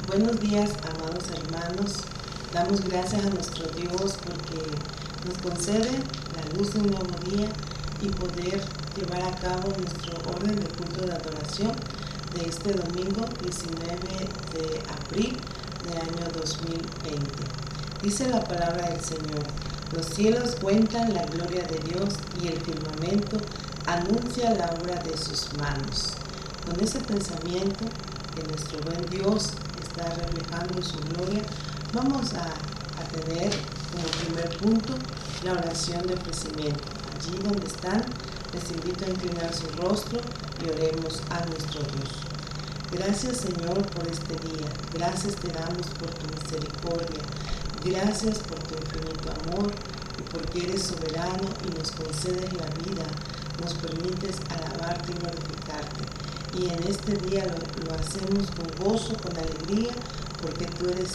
Buenos días, amados hermanos. Damos gracias a nuestro Dios porque nos concede la luz de un nuevo día y poder llevar a cabo nuestro orden de culto de adoración de este domingo 19 de abril del año 2020. Dice la palabra del Señor: los cielos cuentan la gloria de Dios y el firmamento anuncia la obra de sus manos. Con ese pensamiento que nuestro buen Dios está reflejando su gloria, vamos a tener como primer punto la oración de ofrecimiento. Allí donde están, les invito a inclinar su rostro y oremos a nuestro Dios. Gracias, Señor, por este día. Gracias te damos por tu misericordia. Gracias por tu infinito amor y porque eres soberano y nos concedes la vida, nos permites alabarte y glorificarte. Y en este día lo hacemos con gozo, con alegría, porque tú eres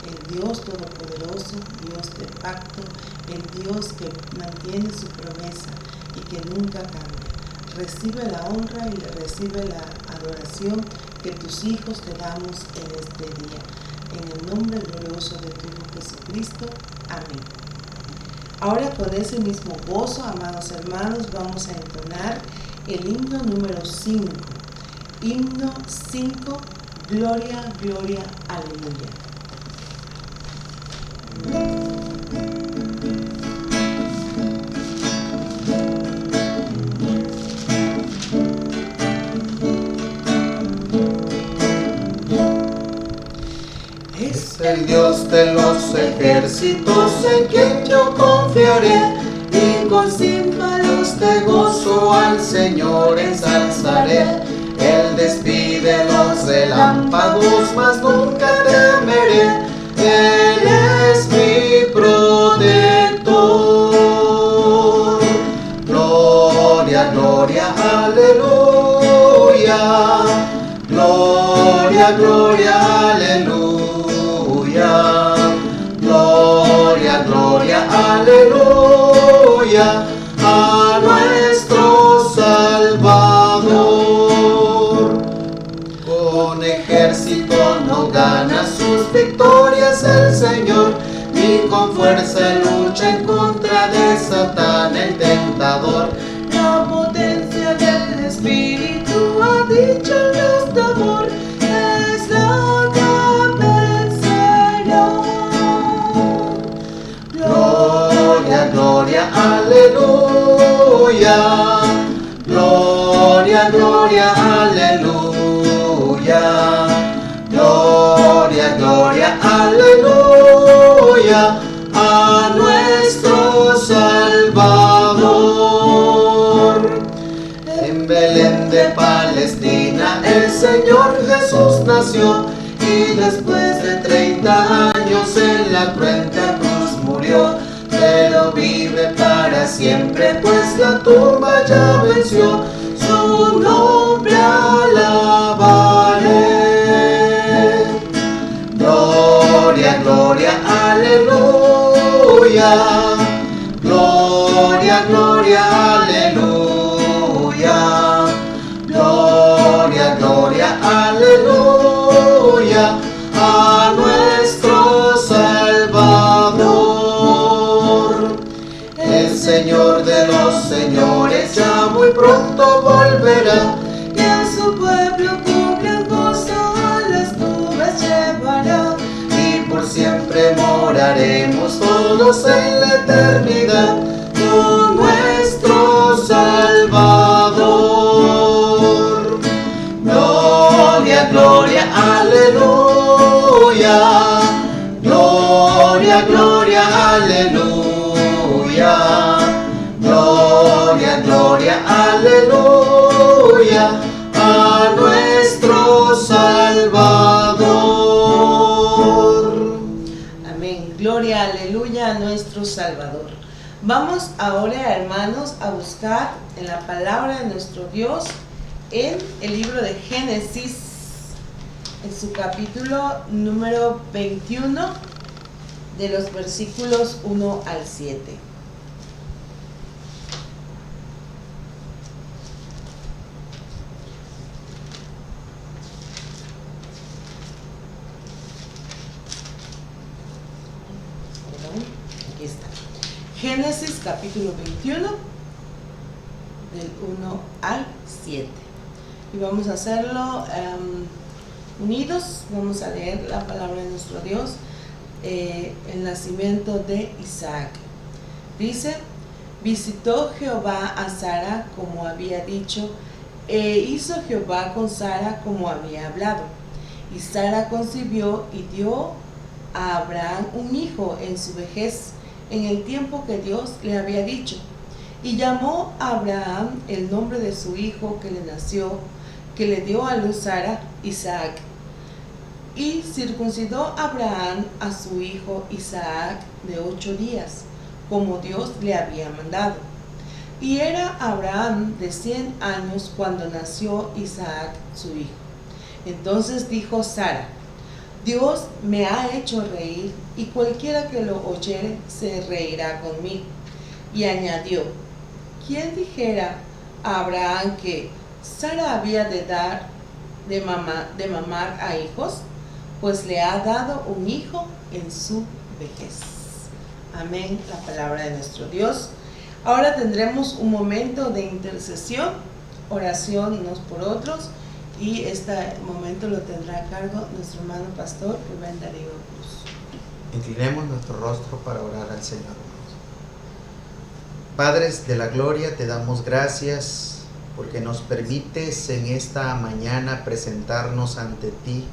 el Dios todopoderoso, Dios de pacto, el Dios que mantiene su promesa y que nunca cambia. Recibe la honra y recibe la adoración que tus hijos te damos en este día. En el nombre glorioso de tu Hijo Jesucristo. Amén. Ahora con ese mismo gozo, amados hermanos, vamos a entonar el himno número 5. Himno 5, Gloria, Gloria, Aleluya. Es el Dios de los ejércitos en quien yo confiaré, y con címbalos de gozo al Señor ensalzaré. Él despide los relámpagos, mas nunca temeré. Él es mi protector. Gloria, gloria, aleluya. Gloria, gloria, aleluya. Gloria, gloria, aleluya a nuestro Salvador. Con ejército no gana sus victorias el Señor, ni con fuerza lucha en contra de Satán el tentador. La potencia del Espíritu, ha dicho el Dios de amor, es la que vencerá. Gloria, gloria, aleluya. Gloria, gloria, aleluya. Gloria, gloria, aleluya a nuestro Salvador. En Belén de Palestina el Señor Jesús nació, y después de 30 años en la cruenta cruz murió. Pero vive para siempre, pues la tumba ya venció. Su nombre alabaré. Gloria, gloria, aleluya. Gloria, gloria, aleluya. Gloria, gloria, aleluya a nuestro Salvador. El Señor de los señores ya muy pronto volverá, y a su pueblo con gran gozo a las nubes llevará. Y por siempre moraremos todos en la eternidad con nuestro Salvador. Gloria, gloria, aleluya. Gloria, gloria, aleluya. Gloria, gloria, aleluya a nuestro Salvador. Amén. Gloria, aleluya a nuestro Salvador. Vamos ahora, hermanos, a buscar en la palabra de nuestro Dios en el libro de Génesis, en su capítulo número 21, de los versículos 1 al 7. Génesis capítulo 21, del 1 al 7. Y vamos a hacerlo unidos. Vamos a leer la palabra de nuestro Dios. El nacimiento de Isaac. Dice: visitó Jehová a Sara como había dicho, e hizo Jehová con Sara como había hablado. Y Sara concibió y dio a Abraham un hijo en su vejez, en el tiempo que Dios le había dicho. Y llamó a Abraham el nombre de su hijo que le nació, que le dio a luz Sara, Isaac. Y circuncidó Abraham a su hijo Isaac de 8 días, como Dios le había mandado. Y era Abraham de 100 años cuando nació Isaac su hijo. Entonces dijo Sara: Dios me ha hecho reír, y cualquiera que lo oyere se reirá conmigo. Y añadió: ¿quién dijera a Abraham que Sara había de dar de mamar a hijos? Pues le ha dado un hijo en su vejez. Amén, la palabra de nuestro Dios. Ahora tendremos un momento de intercesión, oración unos por otros, y este momento lo tendrá a cargo nuestro hermano pastor Rubén Darío Cruz. Inclinemos nuestro rostro para orar al Señor. Padres de la gloria, te damos gracias porque nos permites en esta mañana presentarnos ante ti,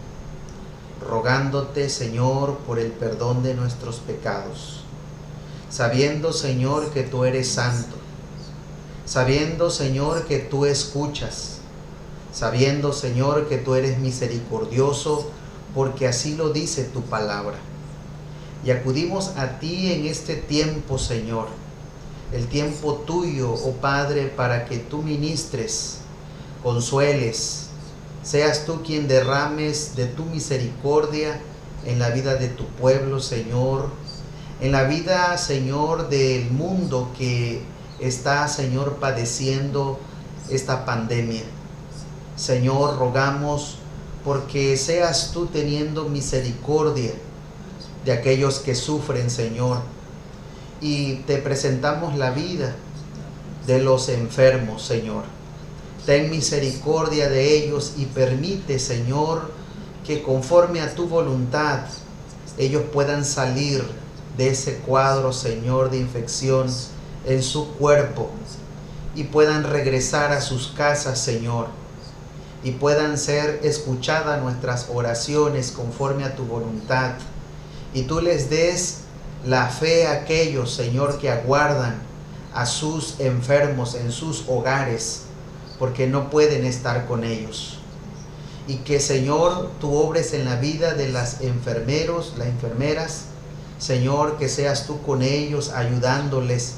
rogándote, Señor, por el perdón de nuestros pecados, sabiendo, Señor, que tú eres santo, sabiendo, Señor, que tú escuchas, sabiendo, Señor, que tú eres misericordioso, porque así lo dice tu palabra. Y acudimos a ti en este tiempo, Señor, el tiempo tuyo, oh Padre, para que tú ministres, consueles, seas tú quien derrames de tu misericordia en la vida de tu pueblo, Señor, en la vida, Señor, del mundo que está, Señor, padeciendo esta pandemia. Señor, rogamos porque seas tú teniendo misericordia de aquellos que sufren, Señor, y te presentamos la vida de los enfermos, Señor. Ten misericordia de ellos y permite, Señor, que conforme a tu voluntad ellos puedan salir de ese cuadro, Señor, de infección en su cuerpo y puedan regresar a sus casas, Señor, y puedan ser escuchadas nuestras oraciones conforme a tu voluntad, y tú les des la fe a aquellos, Señor, que aguardan a sus enfermos en sus hogares, porque no pueden estar con ellos. Y que, Señor, tú obres en la vida de las enfermeras, Señor, que seas tú con ellos, ayudándoles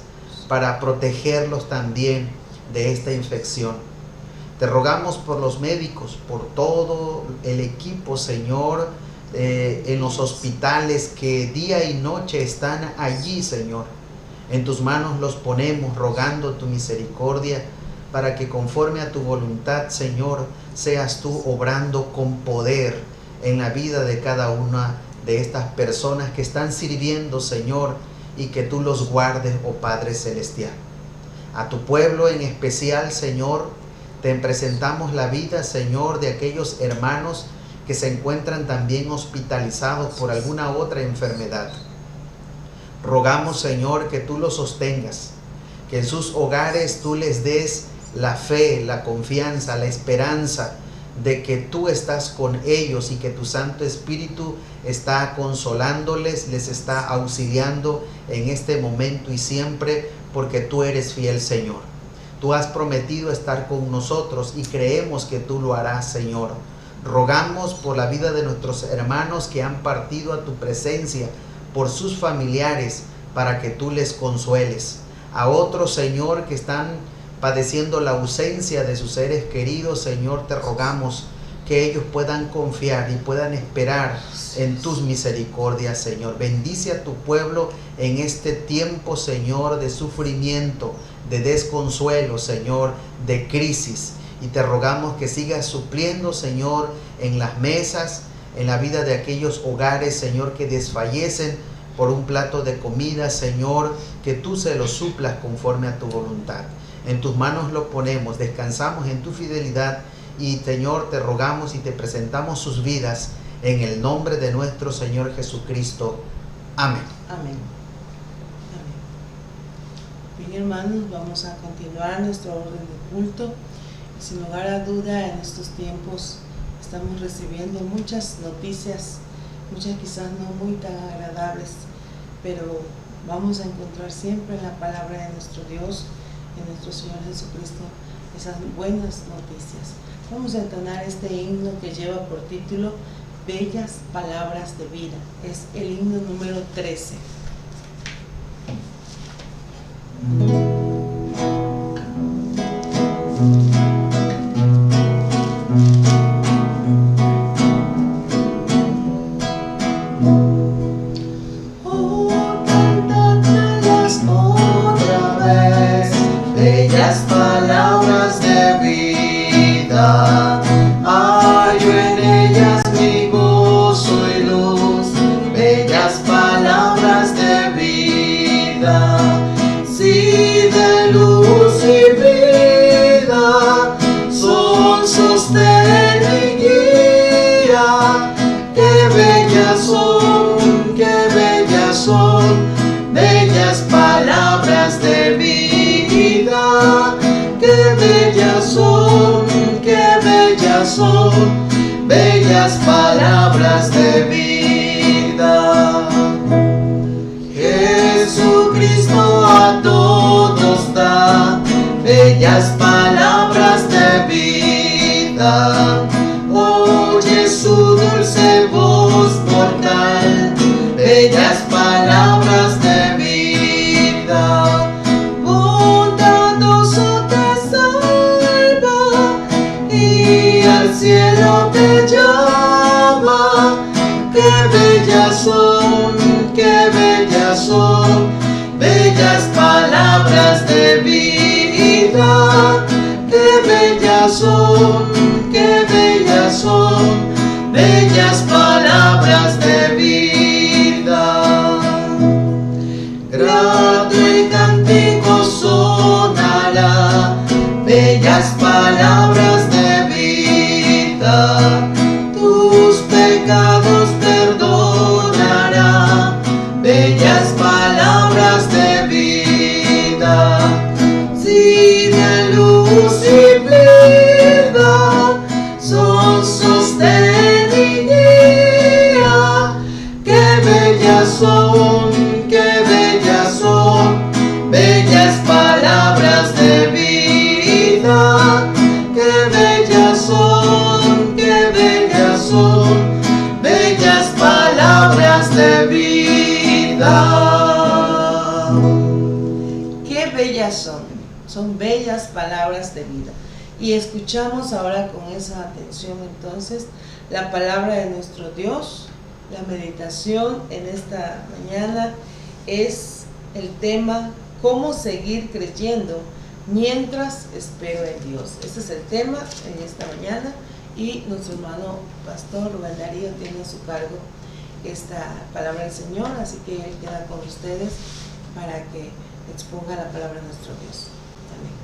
para protegerlos también de esta infección. Te rogamos por los médicos, por todo el equipo, Señor, en los hospitales que día y noche están allí, Señor. En tus manos los ponemos, rogando tu misericordia, para que conforme a tu voluntad, Señor, seas tú obrando con poder en la vida de cada una de estas personas que están sirviendo, Señor, y que tú los guardes, oh Padre Celestial. A tu pueblo en especial, Señor, te presentamos la vida, Señor, de aquellos hermanos que se encuentran también hospitalizados por alguna otra enfermedad. Rogamos, Señor, que tú los sostengas, que en sus hogares tú les des la fe, la confianza, la esperanza de que tú estás con ellos y que tu Santo Espíritu está consolándoles, les está auxiliando en este momento y siempre, porque tú eres fiel, Señor. Tú has prometido estar con nosotros y creemos que tú lo harás, Señor. Rogamos por la vida de nuestros hermanos que han partido a tu presencia, por sus familiares, para que tú les consueles. A otros, Señor, que están padeciendo la ausencia de sus seres queridos, Señor, te rogamos que ellos puedan confiar y puedan esperar en tus misericordias, Señor. Bendice a tu pueblo en este tiempo, Señor, de sufrimiento, de desconsuelo, Señor, de crisis. Y te rogamos que sigas supliendo, Señor, en las mesas, en la vida de aquellos hogares, Señor, que desfallecen por un plato de comida, Señor, que tú se lo suplas conforme a tu voluntad. En tus manos lo ponemos, descansamos en tu fidelidad y, Señor, te rogamos y te presentamos sus vidas en el nombre de nuestro Señor Jesucristo. Amén. Amén. Amén. Bien, hermanos, vamos a continuar nuestro orden de culto. Sin lugar a duda, en estos tiempos estamos recibiendo muchas noticias, muchas quizás no muy tan agradables, pero vamos a encontrar siempre en la palabra de nuestro Dios, en nuestro Señor Jesucristo, esas buenas noticias. Vamos a entonar este himno que lleva por título Bellas Palabras de Vida. Es el himno número 13. Bellas palabras de vida, hallo en ellas mi gozo y luz. Bellas palabras de vida, sí, de luz y vida, son sostén y guía. Qué bellas son, qué bellas son, bellas palabras de vida. Qué bellas son, qué bellas son, bellas palabras de vida. Jesucristo a todos da bellas palabras de vida. Oye su dulce voz mortal, bellas palabras de vida. Al cielo te llama. Qué bellas son, qué bellas son, bellas palabras de vida. Qué bellas son, qué bellas son, bellas palabras de vida. Grato y cántico sonará, bellas palabras de vida. Tus pecados perdonará, bellas palabras de vida. Sí, de luz y vida, son sostén y guía. Qué bellas son, qué bellas son, bellas palabras de vida. Qué bellas son, qué bellas son, bellas palabras de vida. Qué bellas son bellas palabras de vida. Y escuchamos ahora con esa atención entonces la palabra de nuestro Dios. La meditación en esta mañana es el tema ¿Cómo seguir creyendo mientras espero en Dios? Ese es el tema en esta mañana y nuestro hermano pastor Rubén Darío tiene a su cargo esta palabra del Señor, así que él queda con ustedes para que exponga la palabra de nuestro Dios. Amén.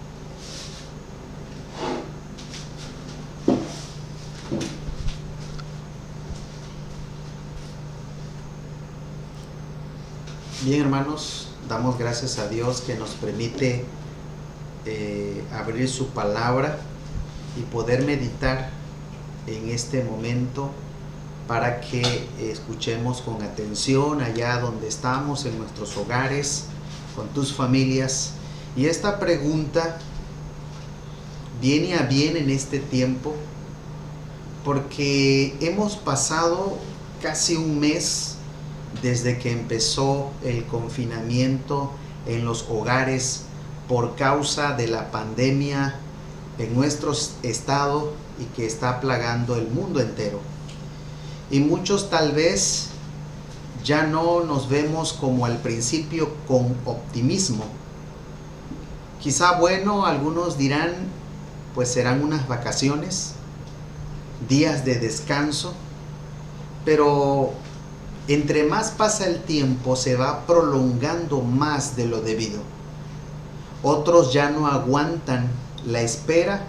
Bien, hermanos, damos gracias a Dios que nos permite abrir su palabra y poder meditar en este momento para que escuchemos con atención allá donde estamos, en nuestros hogares, con tus familias. Y esta pregunta viene a bien en este tiempo porque hemos pasado casi un mes desde que empezó el confinamiento en los hogares por causa de la pandemia en nuestro estado y que está plagando el mundo entero. Y muchos tal vez ya no nos vemos como al principio con optimismo. Quizá, bueno, algunos dirán, pues serán unas vacaciones, días de descanso, pero entre más pasa el tiempo, se va prolongando más de lo debido. Otros ya no aguantan la espera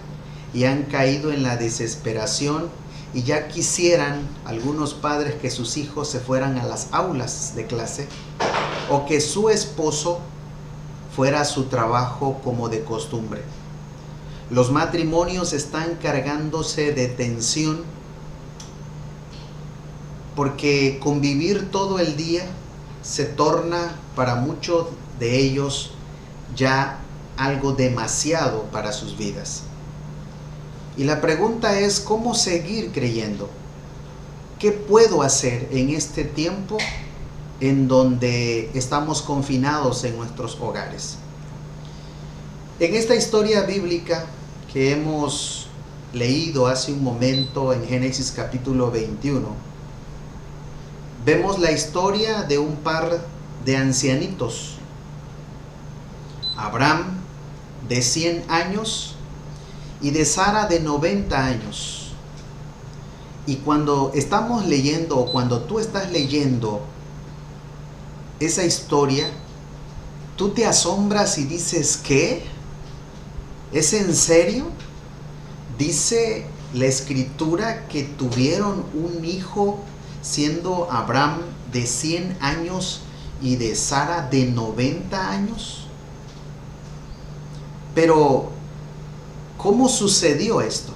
y han caído en la desesperación y ya quisieran algunos padres que sus hijos se fueran a las aulas de clase o que su esposo fuera a su trabajo como de costumbre. Los matrimonios están cargándose de tensión porque convivir todo el día se torna para muchos de ellos ya algo demasiado para sus vidas. Y la pregunta es, ¿cómo seguir creyendo? ¿Qué puedo hacer en este tiempo en donde estamos confinados en nuestros hogares? En esta historia bíblica que hemos leído hace un momento en Génesis capítulo 21, vemos la historia de un par de ancianitos. Abraham de 100 años y de Sara de 90 años. Y cuando estamos leyendo, o cuando tú estás leyendo esa historia, tú te asombras y dices, ¿qué? ¿Es en serio? Dice la escritura que tuvieron un hijo siendo Abraham de 100 años y de Sara de 90 años. Pero, ¿cómo sucedió esto?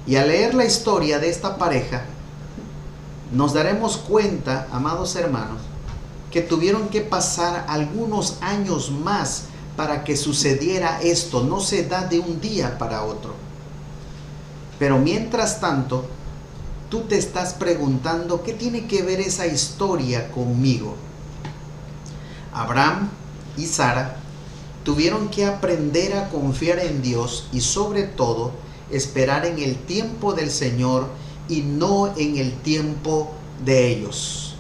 Y al leer la historia de esta pareja, nos daremos cuenta, amados hermanos, que tuvieron que pasar algunos años más para que sucediera esto. No se da de un día para otro. Pero mientras tanto, tú te estás preguntando, ¿qué tiene que ver esa historia conmigo? Abraham y Sara tuvieron que aprender a confiar en Dios y sobre todo esperar en el tiempo del Señor y no en el tiempo de ellos.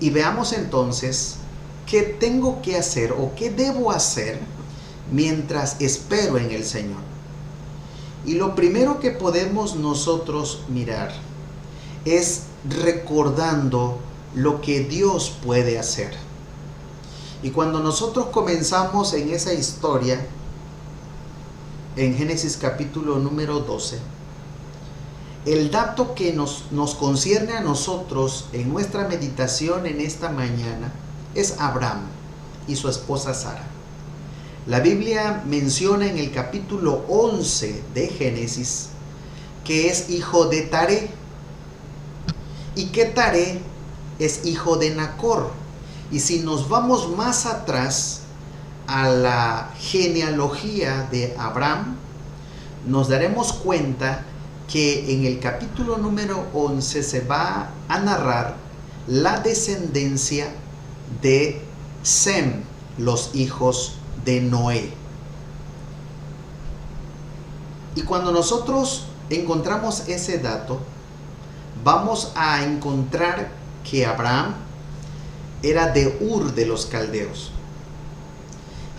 Y veamos entonces qué tengo que hacer o qué debo hacer mientras espero en el Señor. Y lo primero que podemos nosotros mirar es recordando lo que Dios puede hacer. Y cuando nosotros comenzamos en esa historia, en Génesis capítulo número 12, el dato que nos concierne a nosotros en nuestra meditación en esta mañana es Abraham y su esposa Sara. La Biblia menciona en el capítulo 11 de Génesis que es hijo de Taré y que Taré es hijo de Nacor. Y si nos vamos más atrás a la genealogía de Abraham, nos daremos cuenta que en el capítulo número 11 se va a narrar la descendencia de Sem, los hijos de Noé. Y cuando nosotros encontramos ese dato, vamos a encontrar que Abraham era de Ur de los Caldeos.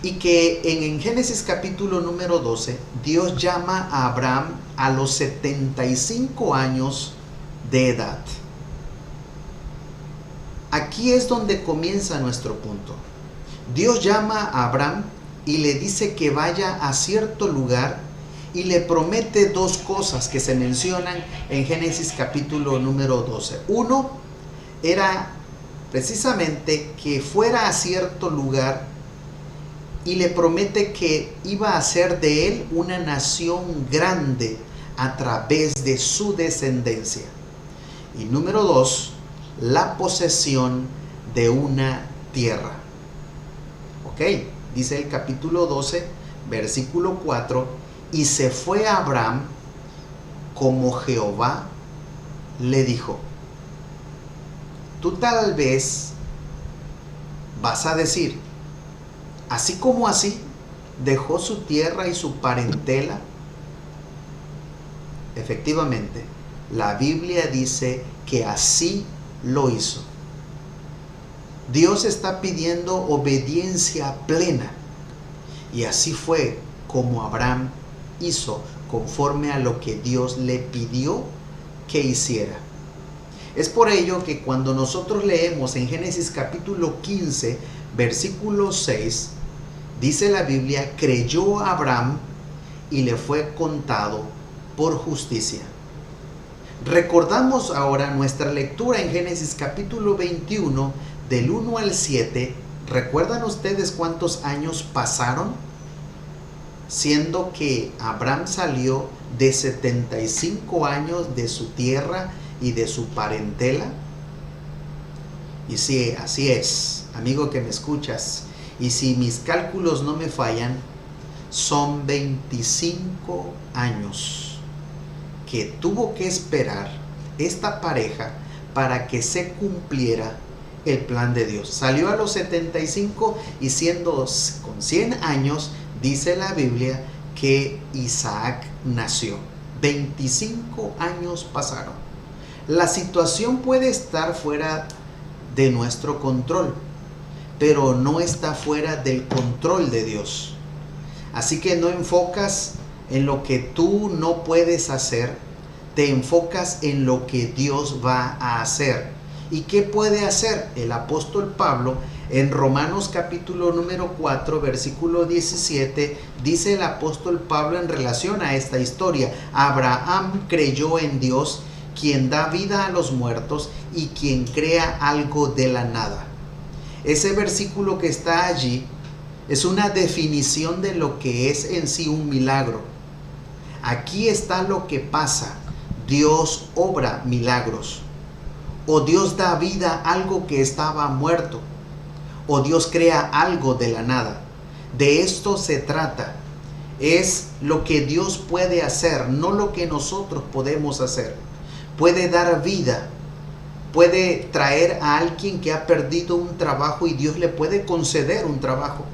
Y que en Génesis capítulo número 12, Dios llama a Abraham a los 75 años de edad. Aquí es donde comienza nuestro punto. Dios llama a Abraham y le dice que vaya a cierto lugar y le promete dos cosas que se mencionan en Génesis capítulo número 12. Uno era precisamente que fuera a cierto lugar y le promete que iba a hacer de él una nación grande a través de su descendencia. Y número 2, la posesión de una tierra. Ok, dice el capítulo 12, versículo 4, y se fue Abraham como Jehová le dijo. Tú tal vez vas a decir, así como así, dejó su tierra y su parentela. Efectivamente, la Biblia dice que así lo hizo. Dios está pidiendo obediencia plena. Y así fue como Abraham hizo conforme a lo que Dios le pidió que hiciera. Es por ello que cuando nosotros leemos en Génesis capítulo 15, versículo 6, dice la Biblia, creyó a Abraham y le fue contado por justicia. Recordamos ahora nuestra lectura en Génesis capítulo 21, del 1 al 7. ¿Recuerdan ustedes cuántos años pasaron? Siendo que Abraham salió de 75 años de su tierra y de su parentela. Y sí, así es, amigo que me escuchas. Y si mis cálculos no me fallan, son 25 años que tuvo que esperar esta pareja para que se cumpliera el plan de Dios. Salió a los 75 y siendo con 100 años, dice la Biblia que Isaac nació. 25 años pasaron. La situación puede estar fuera de nuestro control, pero no está fuera del control de Dios. Así que no enfocas en lo que tú no puedes hacer, te enfocas en lo que Dios va a hacer. ¿Y qué puede hacer? El apóstol Pablo en Romanos capítulo número 4, versículo 17, dice el apóstol Pablo en relación a esta historia: Abraham creyó en Dios, quien da vida a los muertos y quien crea algo de la nada. Ese versículo que está allí es una definición de lo que es en sí un milagro. Aquí está lo que pasa. Dios obra milagros. O Dios da vida a algo que estaba muerto. O Dios crea algo de la nada. De esto se trata. Es lo que Dios puede hacer, no lo que nosotros podemos hacer. Puede dar vida. Puede traer a alguien que ha perdido un trabajo y Dios le puede conceder un trabajo.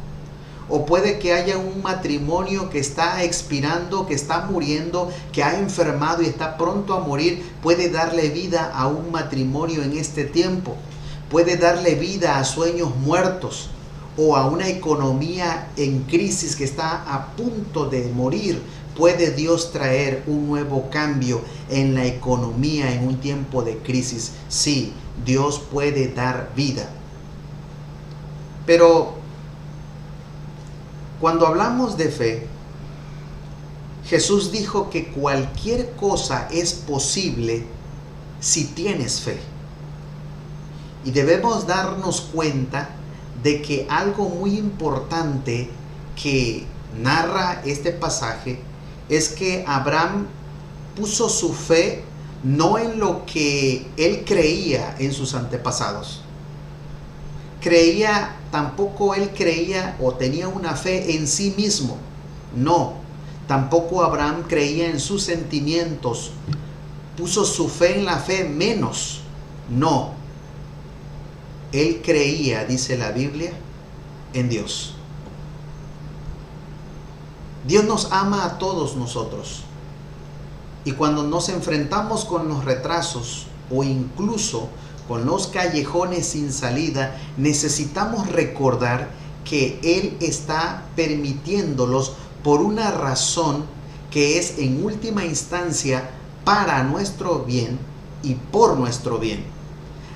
O puede que haya un matrimonio que está expirando, que está muriendo, que ha enfermado y está pronto a morir. Puede darle vida a un matrimonio en este tiempo. Puede darle vida a sueños muertos o a una economía en crisis que está a punto de morir. Puede Dios traer un nuevo cambio en la economía en un tiempo de crisis. Sí, Dios puede dar vida. Pero cuando hablamos de fe, Jesús dijo que cualquier cosa es posible si tienes fe. Y debemos darnos cuenta de que algo muy importante que narra este pasaje es que Abraham puso su fe no en lo que él creía en sus antepasados. Tampoco él creía o tenía una fe en sí mismo. No, tampoco Abraham creía en sus sentimientos. Puso su fe en la fe menos. No, él creía, dice la Biblia, en Dios. Dios nos ama a todos nosotros. Y cuando nos enfrentamos con los retrasos o incluso con los callejones sin salida, necesitamos recordar que Él está permitiéndolos por una razón que es en última instancia para nuestro bien y por nuestro bien.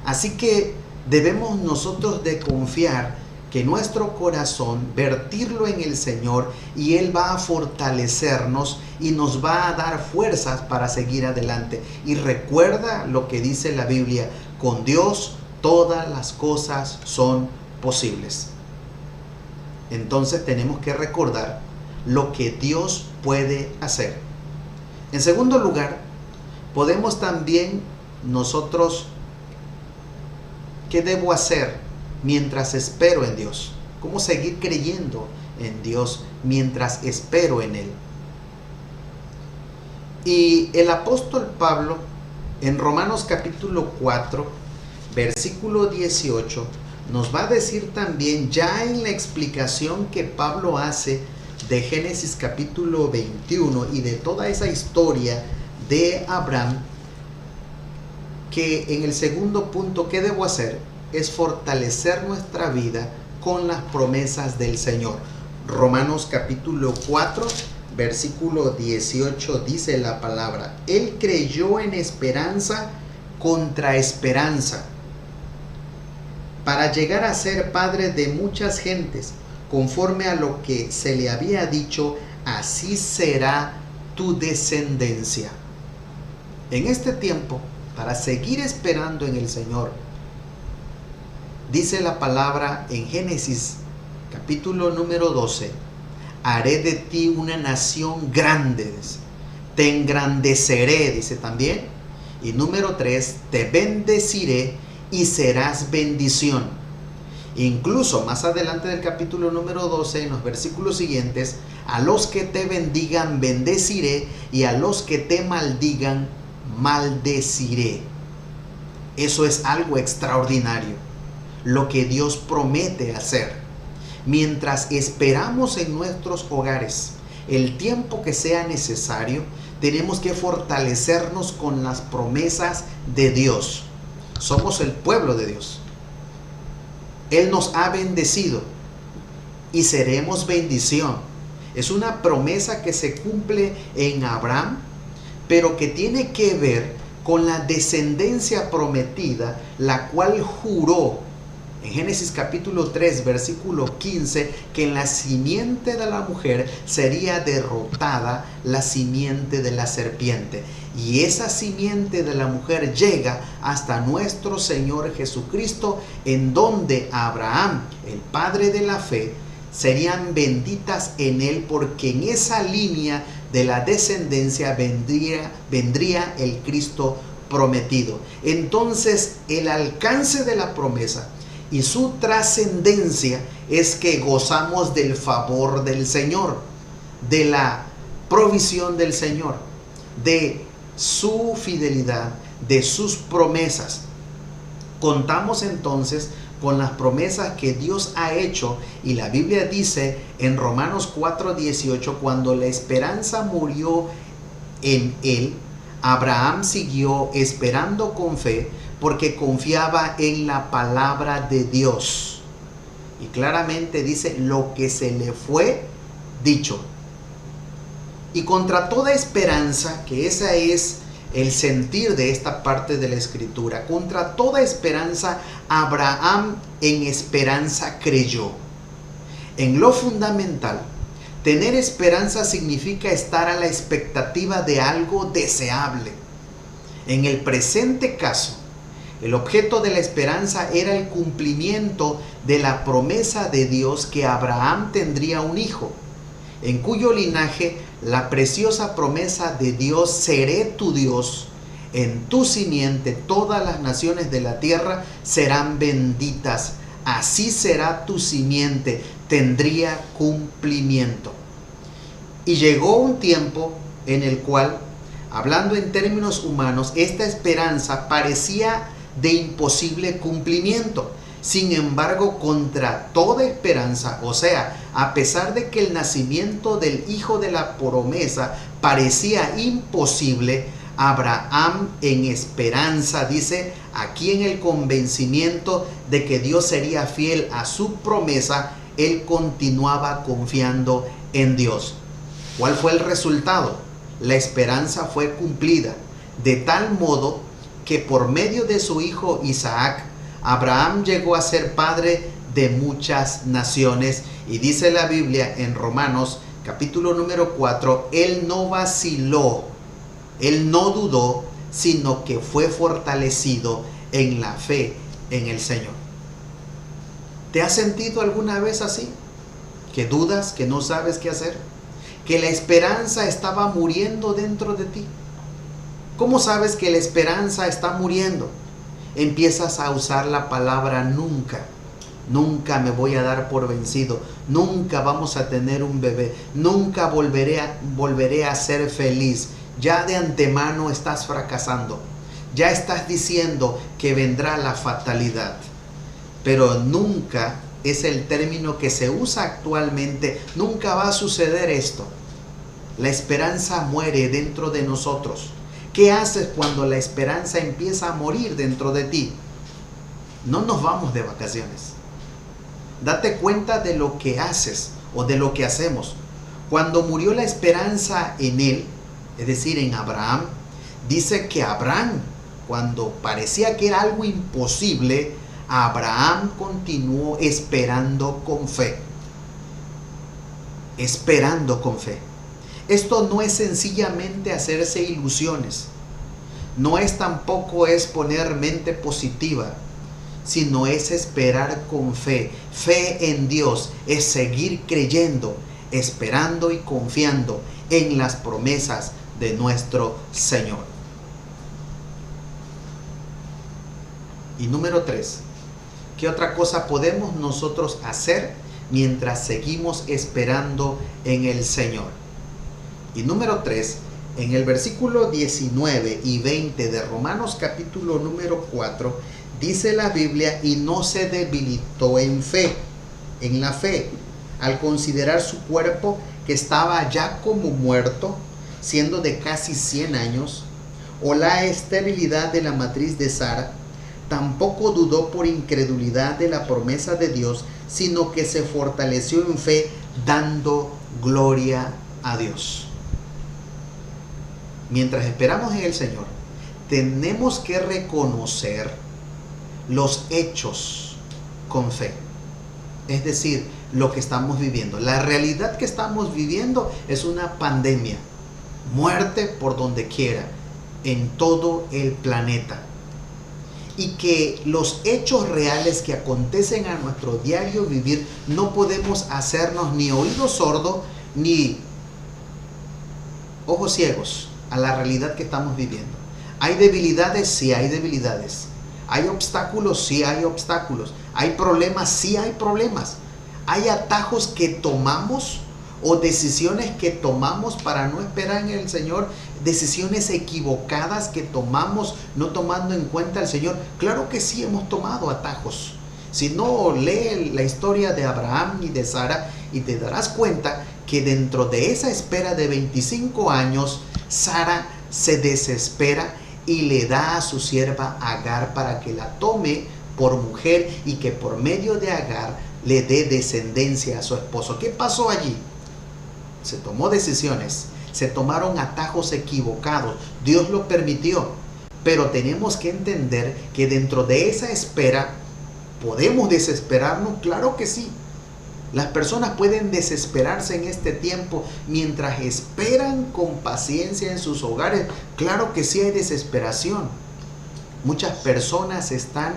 Así que debemos nosotros de confiar que nuestro corazón, vertirlo en el Señor, y Él va a fortalecernos y nos va a dar fuerzas para seguir adelante. Y recuerda lo que dice la Biblia: con Dios todas las cosas son posibles. Entonces tenemos que recordar lo que Dios puede hacer. En segundo lugar, podemos también nosotros, ¿qué debo hacer mientras espero en Dios? ¿Cómo seguir creyendo en Dios mientras espero en Él? Y el apóstol Pablo, en Romanos capítulo 4, versículo 18, nos va a decir también, ya en la explicación que Pablo hace de Génesis capítulo 21 y de toda esa historia de Abraham, que en el segundo punto, ¿qué debo hacer? Es fortalecer nuestra vida con las promesas del Señor. Romanos capítulo 4, versículo 18 dice la palabra: Él creyó en esperanza contra esperanza, para llegar a ser padre de muchas gentes, conforme a lo que se le había dicho, así será tu descendencia. En este tiempo, para seguir esperando en el Señor, dice la palabra en Génesis capítulo número 12, haré de ti una nación grande, te engrandeceré, dice también. Y número 3, te bendeciré y serás bendición. Incluso más adelante del capítulo número 12, en los versículos siguientes, a los que te bendigan bendeciré y a los que te maldigan maldeciré. Eso es algo extraordinario, lo que Dios promete hacer. Mientras esperamos en nuestros hogares el tiempo que sea necesario, tenemos que fortalecernos con las promesas de Dios. Somos el pueblo de Dios. Él nos ha bendecido y seremos bendición. Es una promesa que se cumple en Abraham, pero que tiene que ver con la descendencia prometida, la cual juró en Génesis capítulo 3, versículo 15, que en la simiente de la mujer sería derrotada la simiente de la serpiente. Y esa simiente de la mujer llega hasta nuestro Señor Jesucristo, en donde Abraham, el padre de la fe, serían benditas en él, porque en esa línea de la descendencia vendría el Cristo prometido. Entonces, el alcance de la promesa y su trascendencia es que gozamos del favor del Señor, de la provisión del Señor, de su fidelidad, de sus promesas. Contamos entonces con las promesas que Dios ha hecho, y la Biblia dice en Romanos 4:18, cuando la esperanza murió en él, Abraham siguió esperando con fe, porque confiaba en la palabra de Dios. Y claramente dice lo que se le fue dicho. Y contra toda esperanza, que ese es el sentir de esta parte de la Escritura, contra toda esperanza, Abraham en esperanza creyó. En lo fundamental, tener esperanza significa estar a la expectativa de algo deseable. En el presente caso, el objeto de la esperanza era el cumplimiento de la promesa de Dios, que Abraham tendría un hijo, en cuyo linaje la preciosa promesa de Dios: seré tu Dios, en tu simiente todas las naciones de la tierra serán benditas, así será tu simiente, tendría cumplimiento. Y llegó un tiempo en el cual, hablando en términos humanos, esta esperanza parecía de imposible cumplimiento. Sin embargo, contra toda esperanza, o sea, a pesar de que el nacimiento del hijo de la promesa parecía imposible, Abraham en esperanza, dice aquí, en el convencimiento de que Dios sería fiel a su promesa, él continuaba confiando en Dios. ¿Cuál fue el resultado? La esperanza fue cumplida, de tal modo que por medio de su hijo Isaac, Abraham llegó a ser padre de muchas naciones. Y dice la Biblia en Romanos capítulo número 4, él no vaciló, él no dudó, sino que fue fortalecido en la fe en el Señor. ¿Te has sentido alguna vez así? ¿Que dudas, que no sabes qué hacer? ¿Que la esperanza estaba muriendo dentro de ti? ¿Cómo sabes que la esperanza está muriendo? Empiezas a usar la palabra nunca. Nunca me voy a dar por vencido. Nunca vamos a tener un bebé. Nunca volveré a ser feliz. Ya de antemano estás fracasando. Ya estás diciendo que vendrá la fatalidad. Pero nunca es el término que se usa actualmente. Nunca va a suceder esto. La esperanza muere dentro de nosotros. ¿Qué haces cuando la esperanza empieza a morir dentro de ti? No nos vamos de vacaciones. Date cuenta de lo que haces o de lo que hacemos. Cuando murió la esperanza en él, es decir, en Abraham, dice que Abraham cuando parecía que era algo imposible, Abraham continuó esperando con fe. Esperando con fe. Esto no es sencillamente hacerse ilusiones. No es tampoco es poner mente positiva, sino es esperar con fe. Fe en Dios es seguir creyendo, esperando y confiando en las promesas de nuestro Señor. Y número 3, ¿qué otra cosa podemos nosotros hacer mientras seguimos esperando en el Señor? Y número 3, en el versículo 19 y 20 de Romanos capítulo número 4, dice la Biblia: y no se debilitó en la fe, al considerar su cuerpo que estaba ya como muerto, siendo de casi 100 años, o la esterilidad de la matriz de Sara. Tampoco dudó por incredulidad de la promesa de Dios, sino que se fortaleció en fe, dando gloria a Dios. Mientras esperamos en el Señor, tenemos que reconocer los hechos con fe. Es decir, lo que estamos viviendo. La realidad que estamos viviendo es una pandemia. Muerte por donde quiera, en todo el planeta. Y que los hechos reales que acontecen a nuestro diario vivir, no podemos hacernos ni oídos sordos ni ojos ciegos a la realidad que estamos viviendo. ¿Hay debilidades? Sí, hay debilidades. ¿Hay obstáculos? Sí, hay obstáculos. ¿Hay problemas? Sí, hay problemas. ¿Hay atajos que tomamos o decisiones que tomamos para no esperar en el Señor? Decisiones equivocadas que tomamos no tomando en cuenta al Señor. Claro que sí, hemos tomado atajos. Si no, lee la historia de Abraham y de Sara y te darás cuenta que dentro de esa espera de 25 años, Sara se desespera y le da a su sierva Agar para que la tome por mujer y que por medio de Agar le dé descendencia a su esposo. ¿Qué pasó allí? Se tomó decisiones, se tomaron atajos equivocados. Dios lo permitió, pero tenemos que entender que dentro de esa espera, ¿podemos desesperarnos? Claro que sí. Las personas pueden desesperarse en este tiempo mientras esperan con paciencia en sus hogares. Claro que sí hay desesperación. Muchas personas están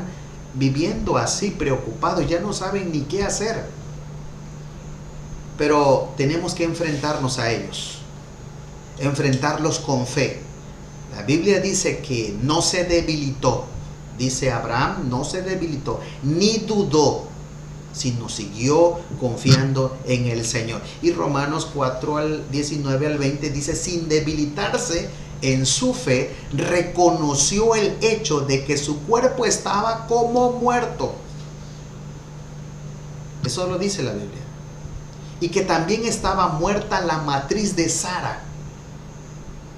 viviendo así, preocupados, ya no saben ni qué hacer. Pero tenemos que enfrentarnos a ellos, enfrentarlos con fe. La Biblia dice que no se debilitó. Dice Abraham, no se debilitó, ni dudó, sino siguió confiando en el Señor. Y Romanos 4, 19 al 20 dice: sin debilitarse en su fe, reconoció el hecho de que su cuerpo estaba como muerto. Eso lo dice la Biblia. Y que también estaba muerta la matriz de Sara.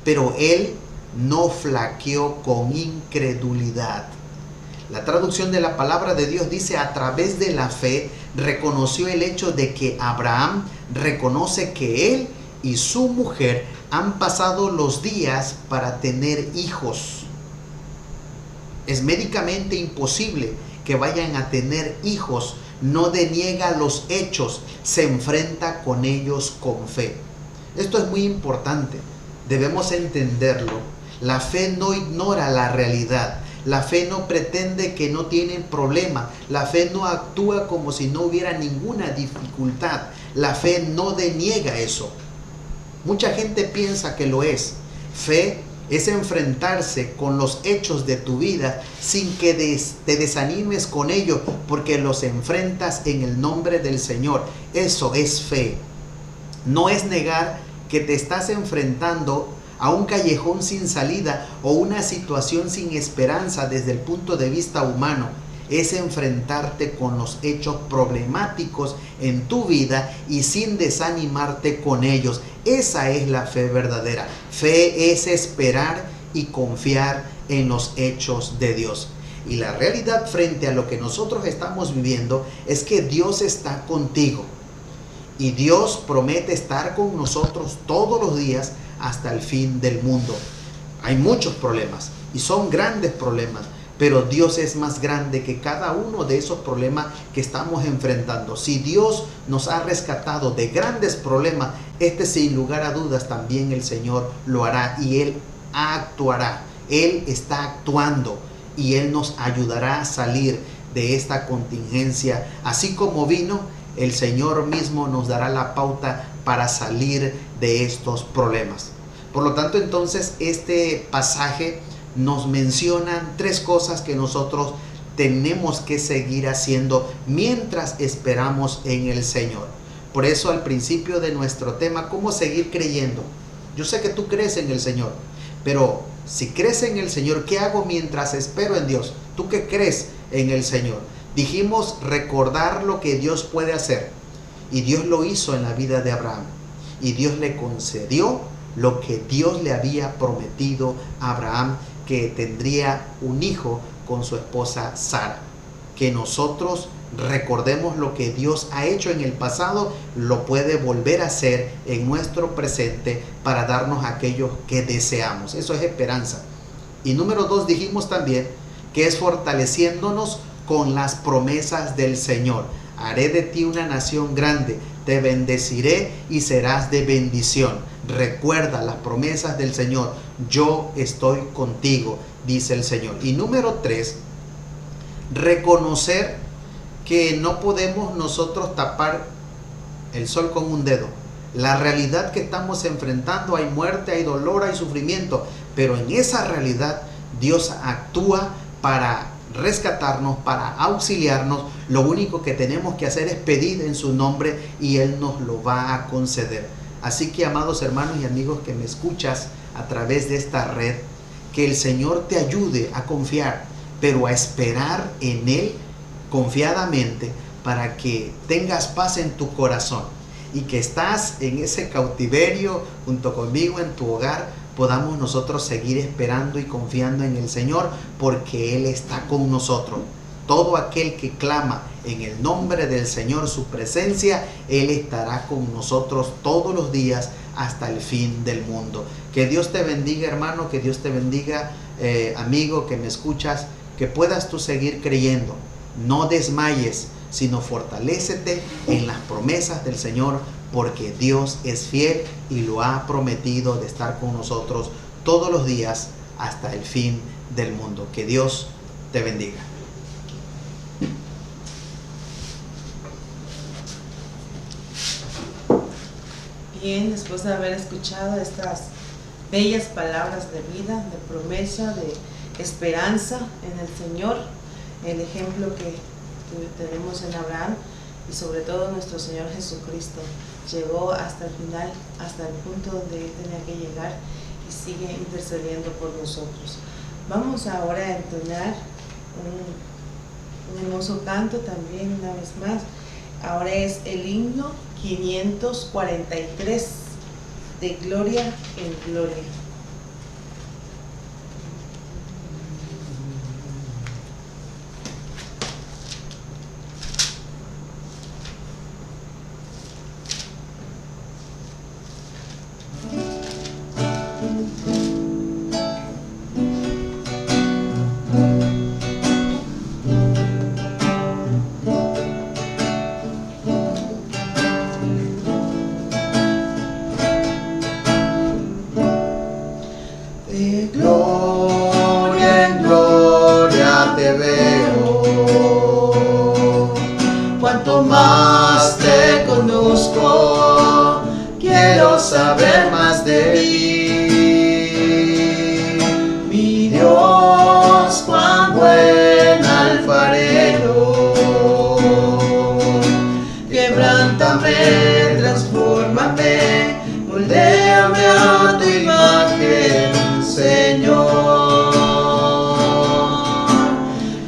Pero él no flaqueó con incredulidad. La traducción de la palabra de Dios dice: a través de la fe reconoció el hecho de que Abraham reconoce que él y su mujer han pasado los días para tener hijos. Es médicamente imposible que vayan a tener hijos. No deniega los hechos, se enfrenta con ellos con fe. Esto es muy importante, debemos entenderlo. La fe no ignora la realidad. La fe no pretende que no tienen problema. La fe no actúa como si no hubiera ninguna dificultad. La fe no deniega eso. Mucha gente piensa que lo es. Fe es enfrentarse con los hechos de tu vida sin que te desanimes con ellos, porque los enfrentas en el nombre del Señor. Eso es fe. No es negar que te estás enfrentando a un callejón sin salida o una situación sin esperanza desde el punto de vista humano. Es enfrentarte con los hechos problemáticos en tu vida y sin desanimarte con ellos. Esa es la fe verdadera. Fe es esperar y confiar en los hechos de Dios. Y la realidad frente a lo que nosotros estamos viviendo es que Dios está contigo. Y Dios promete estar con nosotros todos los días hasta el fin del mundo. Hay muchos problemas, y son grandes problemas, pero Dios es más grande que cada uno de esos problemas que estamos enfrentando. Si Dios nos ha rescatado de grandes problemas, sin lugar a dudas también el Señor lo hará, y Él actuará. Él está actuando y Él nos ayudará a salir de esta contingencia. Así como vino, el Señor mismo nos dará la pauta para salir de estos problemas. Por lo tanto, entonces, este pasaje nos menciona 3 cosas que nosotros tenemos que seguir haciendo mientras esperamos en el Señor. Por eso, al principio de nuestro tema, ¿cómo seguir creyendo? Yo sé que tú crees en el Señor, pero si crees en el Señor, ¿qué hago mientras espero en Dios? ¿Tú qué crees en el Señor? Dijimos recordar lo que Dios puede hacer, y Dios lo hizo en la vida de Abraham, y Dios le concedió lo que Dios le había prometido a Abraham, que tendría un hijo con su esposa Sara. Que nosotros recordemos lo que Dios ha hecho en el pasado, lo puede volver a hacer en nuestro presente para darnos aquello que deseamos. Eso es esperanza. Y número 2, dijimos también que es fortaleciéndonos con las promesas del Señor. Haré de ti una nación grande, te bendeciré y serás de bendición. Recuerda las promesas del Señor. Yo estoy contigo, dice el Señor. Y número 3, reconocer que no podemos nosotros tapar el sol con un dedo. La realidad que estamos enfrentando, hay muerte, hay dolor, hay sufrimiento, pero en esa realidad Dios actúa para rescatarnos, para auxiliarnos. Lo único que tenemos que hacer es pedir en su nombre y Él nos lo va a conceder. Así que, amados hermanos y amigos que me escuchas a través de esta red, que el Señor te ayude a confiar, pero a esperar en Él confiadamente, para que tengas paz en tu corazón, y que estás en ese cautiverio junto conmigo en tu hogar, podamos nosotros seguir esperando y confiando en el Señor, porque Él está con nosotros. Todo aquel que clama en el nombre del Señor su presencia, Él estará con nosotros todos los días hasta el fin del mundo. Que Dios te bendiga, hermano, que Dios te bendiga, amigo que me escuchas, que puedas tú seguir creyendo. No desmayes, sino fortalécete en las promesas del Señor, porque Dios es fiel y lo ha prometido de estar con nosotros todos los días hasta el fin del mundo. Que Dios te bendiga. Bien, después de haber escuchado estas bellas palabras de vida, de promesa, de esperanza en el Señor, el ejemplo que tenemos en Abraham y sobre todo nuestro Señor Jesucristo, llegó hasta el final, hasta el punto donde Él tenía que llegar, y sigue intercediendo por nosotros. Vamos ahora a entonar un hermoso canto también, una vez más. Ahora es el himno 543, de gloria en gloria. Cuanto más te conozco, quiero saber más de ti. Mi Dios, cuán buen alfarero, quebrántame, transfórmame, moldéame a tu imagen, Señor.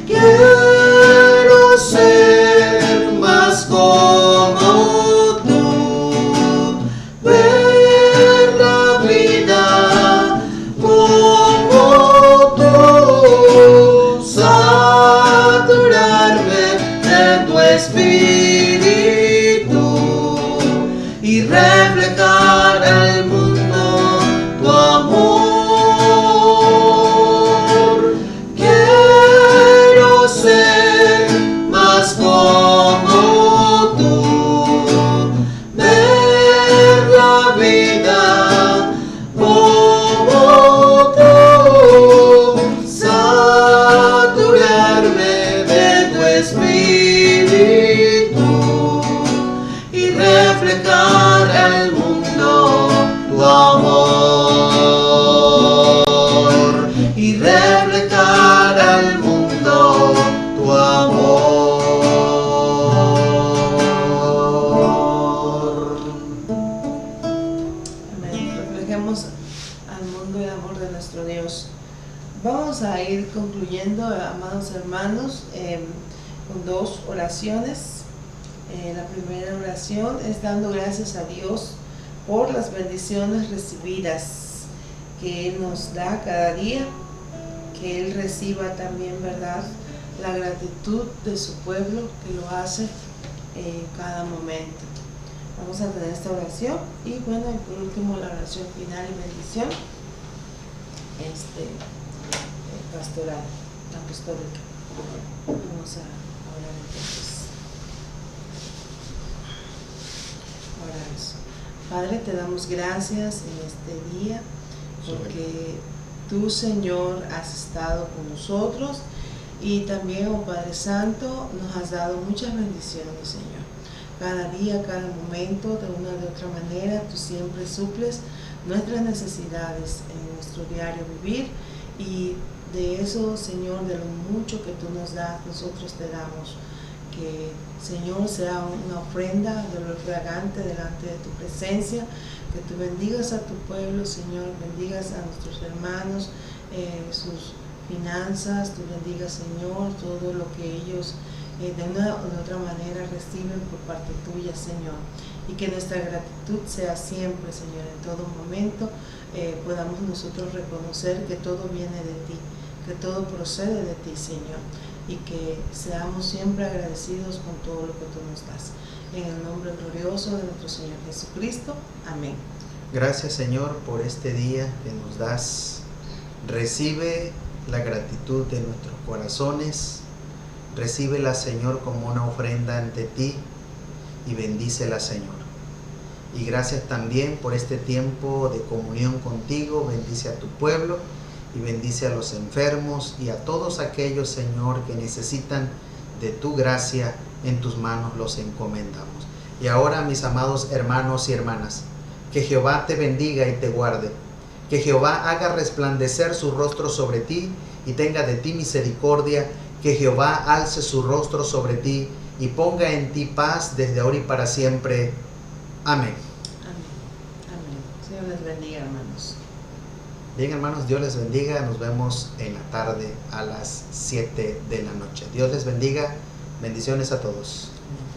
Quiero ser más como tú, ver hermanos con 2 oraciones. La primera oración es dando gracias a Dios por las bendiciones recibidas que Él nos da cada día, que Él reciba también, ¿verdad?, la gratitud de su pueblo que lo hace en cada momento. Vamos a tener esta oración y bueno, y por último la oración final y bendición pastoral, apostólica. Vamos a orar entonces. Oramos. Padre, te damos gracias en este día porque tú, Señor, has estado con nosotros y también, oh Padre Santo, nos has dado muchas bendiciones, Señor. Cada día, cada momento, de una u otra manera, tú siempre suples nuestras necesidades en nuestro diario vivir, y de eso, Señor, de lo mucho que tú nos das, nosotros te damos. Que, Señor, sea una ofrenda de olor fragante delante de tu presencia, que tú bendigas a tu pueblo, Señor, bendigas a nuestros hermanos, sus finanzas, tú bendigas, Señor, todo lo que ellos de una u otra manera reciben por parte tuya, Señor, y que nuestra gratitud sea siempre, Señor, en todo momento podamos nosotros reconocer que todo viene de ti, que todo procede de ti, Señor, y que seamos siempre agradecidos con todo lo que tú nos das. En el nombre glorioso de nuestro Señor Jesucristo. Amén. Gracias, Señor, por este día que nos das. Recibe la gratitud de nuestros corazones. Recíbela, Señor, como una ofrenda ante ti y bendícela, Señor. Y gracias también por este tiempo de comunión contigo. Bendice a tu pueblo y bendice a los enfermos y a todos aquellos, Señor, que necesitan de tu gracia. En tus manos los encomendamos. Y ahora, mis amados hermanos y hermanas, que Jehová te bendiga y te guarde. Que Jehová haga resplandecer su rostro sobre ti y tenga de ti misericordia. Que Jehová alce su rostro sobre ti y ponga en ti paz desde ahora y para siempre. Amén. Amén. Amén. Señor les bendiga, hermanos. Bien, hermanos, Dios les bendiga. Nos vemos en la tarde a las 7 de la noche. Dios les bendiga. Bendiciones a todos. Amén.